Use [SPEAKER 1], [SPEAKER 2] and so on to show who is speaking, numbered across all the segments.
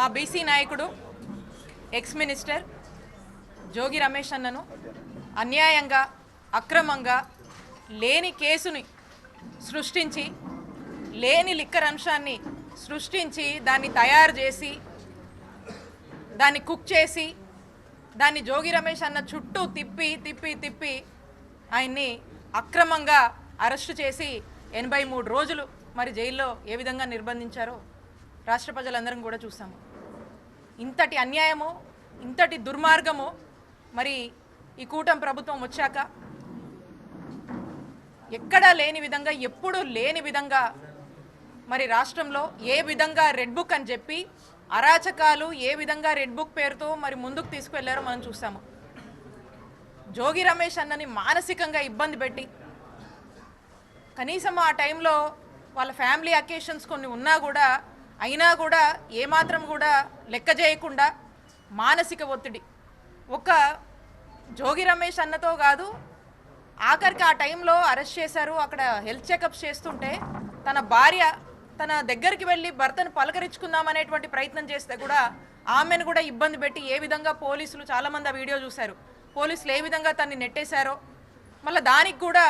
[SPEAKER 1] మా బీసీ నాయకుడు ex minister Jogi Ramesh అన్నను అన్యాయంగా అక్రమంగా లేని కేసుని సృష్టించి లేని లిక్కర్ అంశాన్ని సృష్టించి దాన్ని తయారు చేసి దాన్ని కుక్ చేసి దాన్ని జోగి రమేష్ అన్న చుట్టూ తిప్పి తిప్పి తిప్పి ఆయన్ని అక్రమంగా అరెస్టు చేసి 83 రోజులు మరి జైల్లో ఏ విధంగా నిర్బంధించారో రాష్ట్ర ప్రజలందరం కూడా చూసాము. ఇంతటి అన్యాయము ఇంతటి దుర్మార్గము మరి ఈ కూటమి ప్రభుత్వం వచ్చాక ఎక్కడా లేని విధంగా ఎప్పుడూ లేని విధంగా మరి రాష్ట్రంలో ఏ విధంగా రెడ్ బుక్ అని చెప్పి అరాచకాలు ఏ విధంగా రెడ్ బుక్ పేరుతో మరి ముందుకు తీసుకువెళ్లారో మనం చూసాము. జోగి రమేష్ అన్నని మానసికంగా ఇబ్బంది పెట్టి కనీసం ఆ టైంలో వాళ్ళ ఫ్యామిలీ అకేషన్స్ కొన్ని ఉన్నా కూడా అయినా కూడా ఏమాత్రం కూడా లెక్క చేయకుండా మానసిక ఒత్తిడి ఒక జోగి రమేష్ అన్నతో కాదు, ఆఖరికి ఆ టైంలో అరెస్ట్ చేశారు. అక్కడ హెల్త్ చెకప్స్ చేస్తుంటే తన భార్య తన దగ్గరికి వెళ్ళి భర్తను పలకరించుకుందామనేటువంటి ప్రయత్నం చేస్తే కూడా ఆమెను కూడా ఇబ్బంది పెట్టి ఏ విధంగా పోలీసులు చాలామంది ఆ వీడియో చూశారు, పోలీసులు ఏ విధంగా తన్ని నెట్టేశారో, మళ్ళీ దానికి కూడా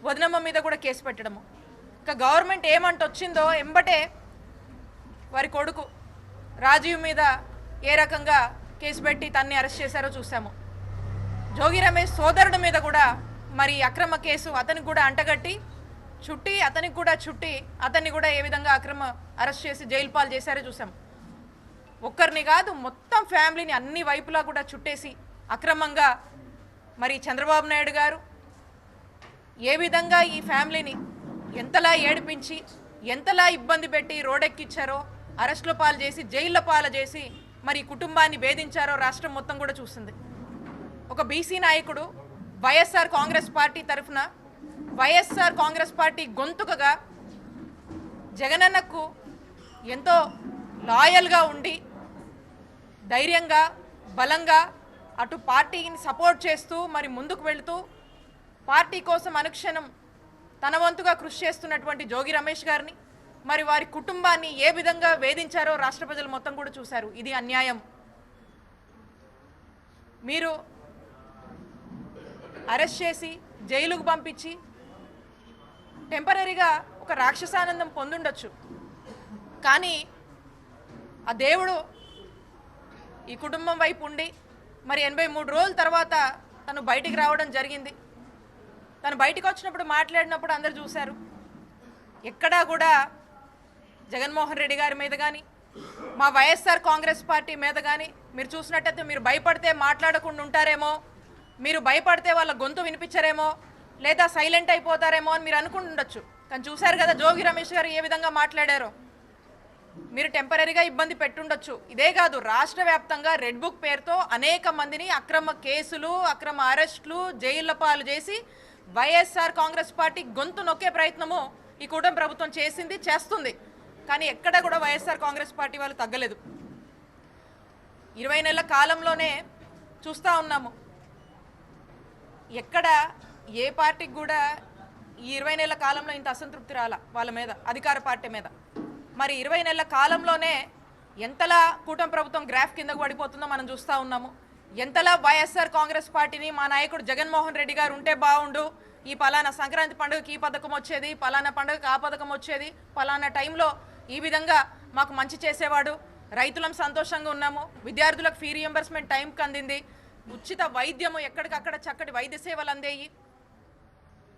[SPEAKER 1] వదినమ్మ మీద కూడా కేసు పెట్టడము. ఇక గవర్నమెంట్ ఏమంట వచ్చిందో ఎంబటే వారి కొడుకు రాజీవ్ మీద ఏ రకంగా కేసు పెట్టి తన్ని అరెస్ట్ చేశారో చూసాము. జోగి రమేష్ సోదరుడి మీద కూడా మరి అక్రమ కేసు అతనికి కూడా అంటగట్టి చుట్టి అతనికి కూడా చుట్టి అతన్ని కూడా ఏ విధంగా అక్రమ అరెస్ట్ చేసి జైలు పాలు చేశారో చూసాం. ఒక్కరిని కాదు మొత్తం ఫ్యామిలీని అన్ని వైపులా కూడా చుట్టేసి అక్రమంగా మరి చంద్రబాబు నాయుడు గారు ఏ విధంగా ఈ ఫ్యామిలీని ఎంతలా ఏడిపించి ఎంతలా ఇబ్బంది పెట్టి రోడెక్కిచ్చారో, అరెస్టుల పాలు చేసి జైళ్ళ పాలు చేసి మరి కుటుంబాన్ని వేధించారో రాష్ట్రం మొత్తం కూడా చూస్తుంది. ఒక బీసీ నాయకుడు వైఎస్ఆర్ కాంగ్రెస్ పార్టీ తరఫున వైఎస్ఆర్ కాంగ్రెస్ పార్టీ గొంతుకగా జగనన్నకు ఎంతో లాయల్గా ఉండి ధైర్యంగా బలంగా అటు పార్టీని సపోర్ట్ చేస్తూ మరి ముందుకు వెళుతూ పార్టీ కోసం అనుక్షణం తన వంతుగా కృషి చేస్తున్నటువంటి జోగి రమేష్ గారిని మరి వారి కుటుంబాన్ని ఏ విధంగా వేధించారో రాష్ట్ర ప్రజలు మొత్తం కూడా చూశారు. ఇది అన్యాయం. మీరు అరెస్ట్ చేసి జైలుకు పంపించి టెంపరీగా ఒక రాక్షసానందం పొందుండొచ్చు, కానీ ఆ దేవుడు ఈ కుటుంబం వైపు ఉండి మరి 83 రోజుల తర్వాత తను బయటికి రావడం జరిగింది. తను బయటికి వచ్చినప్పుడు మాట్లాడినప్పుడు అందరూ చూశారు. ఎక్కడా కూడా జగన్మోహన్ రెడ్డి గారి మీద కానీ మా వైఎస్ఆర్ కాంగ్రెస్ పార్టీ మీద కానీ మీరు చూసినట్టయితే మీరు భయపడితే మాట్లాడకుండా ఉంటారేమో, మీరు భయపడితే వాళ్ళ గొంతు వినిపించరేమో, లేదా సైలెంట్ అయిపోతారేమో అని మీరు అనుకుంటుండొచ్చు. కానీ చూశారు కదా జోగి రమేష్ గారు ఏ విధంగా మాట్లాడారో. మీరు టెంపరీగా ఇబ్బంది పెట్టుండొచ్చు. ఇదే కాదు, రాష్ట్ర వ్యాప్తంగా రెడ్ బుక్ పేరుతో అనేక మందిని అక్రమ కేసులు అక్రమ అరెస్టులు జైళ్ల పాలు చేసి వైఎస్ఆర్ కాంగ్రెస్ పార్టీ గొంతు నొక్కే ప్రయత్నము ఈ కూటమి ప్రభుత్వం చేసింది, చేస్తుంది. కానీ ఎక్కడ కూడా వైఎస్ఆర్ కాంగ్రెస్ పార్టీ వాళ్ళు తగ్గలేదు. 20 నెలల కాలంలోనే చూస్తూ ఉన్నాము, ఎక్కడ ఏ పార్టీకి కూడా ఈ 20 నెలల కాలంలో ఇంత అసంతృప్తి రాల వాళ్ళ మీద, అధికార పార్టీ మీద. మరి 20 నెలల కాలంలోనే ఎంతలా కూటమి ప్రభుత్వం గ్రాఫ్ కిందకు పడిపోతుందో మనం చూస్తూ ఉన్నాము. ఎంతలా వైఎస్ఆర్ కాంగ్రెస్ పార్టీని మా నాయకుడు జగన్మోహన్ రెడ్డి గారు ఉంటే బాగుండు, ఈ పలానా సంక్రాంతి పండుగకి ఈ పథకం వచ్చేది, పలానా పండుగకి ఆ పథకం వచ్చేది, పలానా టైంలో ఈ విధంగా మాకు మంచి చేసేవాడు, రైతులం సంతోషంగా ఉన్నాము, విద్యార్థులకు ఫీ రియంబర్స్మెంట్ టైంకి అందింది, ఉచిత వైద్యము ఎక్కడికక్కడ చక్కటి వైద్య సేవలు అందేయి.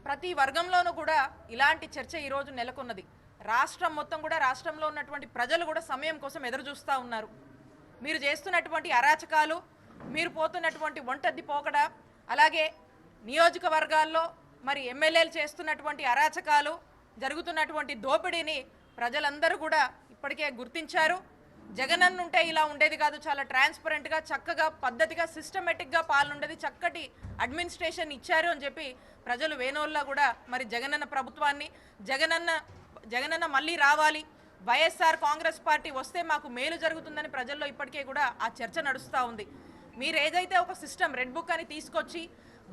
[SPEAKER 1] ప్రతి వర్గంలోనూ కూడా ఇలాంటి చర్చ ఈరోజు నెలకొన్నది. రాష్ట్రం మొత్తం కూడా రాష్ట్రంలో ఉన్నటువంటి ప్రజలు కూడా సమయం కోసం ఎదురు చూస్తూ ఉన్నారు. మీరు చేస్తున్నటువంటి అరాచకాలు, మీరు పోతున్నటువంటి ఒంటద్ది పోకడ, అలాగే నియోజకవర్గాల్లో మరి ఎమ్మెల్యేలు చేస్తున్నటువంటి అరాచకాలు, జరుగుతున్నటువంటి దోపిడీని ప్రజలందరూ కూడా ఇప్పటికే గుర్తించారు. జగనన్న ఉంటే ఇలా ఉండేది కాదు, చాలా ట్రాన్స్పరెంట్గా చక్కగా పద్ధతిగా సిస్టమేటిక్గా పాలన ఉండేది, చక్కటి అడ్మినిస్ట్రేషన్ ఇచ్చారు అని చెప్పి ప్రజలు వేణోళ్ళ కూడా మరి జగనన్న ప్రభుత్వాన్ని జగనన్న మళ్ళీ రావాలి, వైఎస్ఆర్ కాంగ్రెస్ పార్టీ వస్తే మాకు మేలు జరుగుతుందని ప్రజల్లో ఇప్పటికే కూడా ఆ చర్చ నడుస్తూ ఉంది. మీరు ఏదైతే ఒక సిస్టమ్ రెడ్ బుక్ అని తీసుకొచ్చి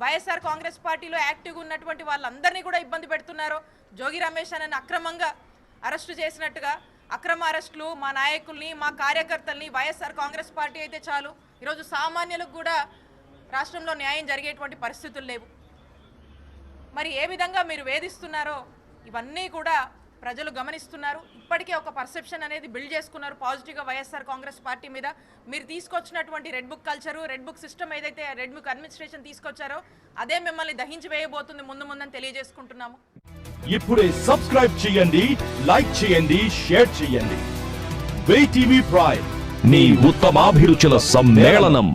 [SPEAKER 1] వైఎస్ఆర్ కాంగ్రెస్ పార్టీలో యాక్టివ్గా ఉన్నటువంటి వాళ్ళందరినీ కూడా ఇబ్బంది పెడుతున్నారో, జోగి రమేష్ అనే అక్రమంగా అరెస్టు చేసినట్టుగా అక్రమ అరెస్టులు మా నాయకుల్ని మా కార్యకర్తల్ని వైఎస్ఆర్ కాంగ్రెస్ పార్టీ అయితే చాలు ఈరోజు సామాన్యులకు కూడా రాష్ట్రంలో న్యాయం జరిగేటువంటి పరిస్థితులు లేవు. మరి ఏ విధంగా మీరు వేధిస్తున్నారో ఇవన్నీ కూడా ప్రజలు గమనిస్తున్నారు. ఇప్పటికే ఒక పర్సెప్షన్ అనేది బిల్డ్ చేసుకున్నారు పాజిటివ్గా వైఎస్ఆర్ కాంగ్రెస్ పార్టీ మీద. మీరు తీసుకొచ్చినటువంటి red book culture, red book system ఏదైతే రెడ్ బుక్ అడ్మినిస్ట్రేషన్ తీసుకొచ్చారో అదే మిమ్మల్ని దహించి వేయబోతుంది ముందు ముందని తెలియజేసుకుంటున్నాము.
[SPEAKER 2] ఇప్పుడే సబ్స్క్రైబ్ చేయండి, లైక్ చేయండి, షేర్ చేయండి. వే టీవీ ప్రైమ్, నీ ఉత్తమాభిరుచుల సమ్మేళనం.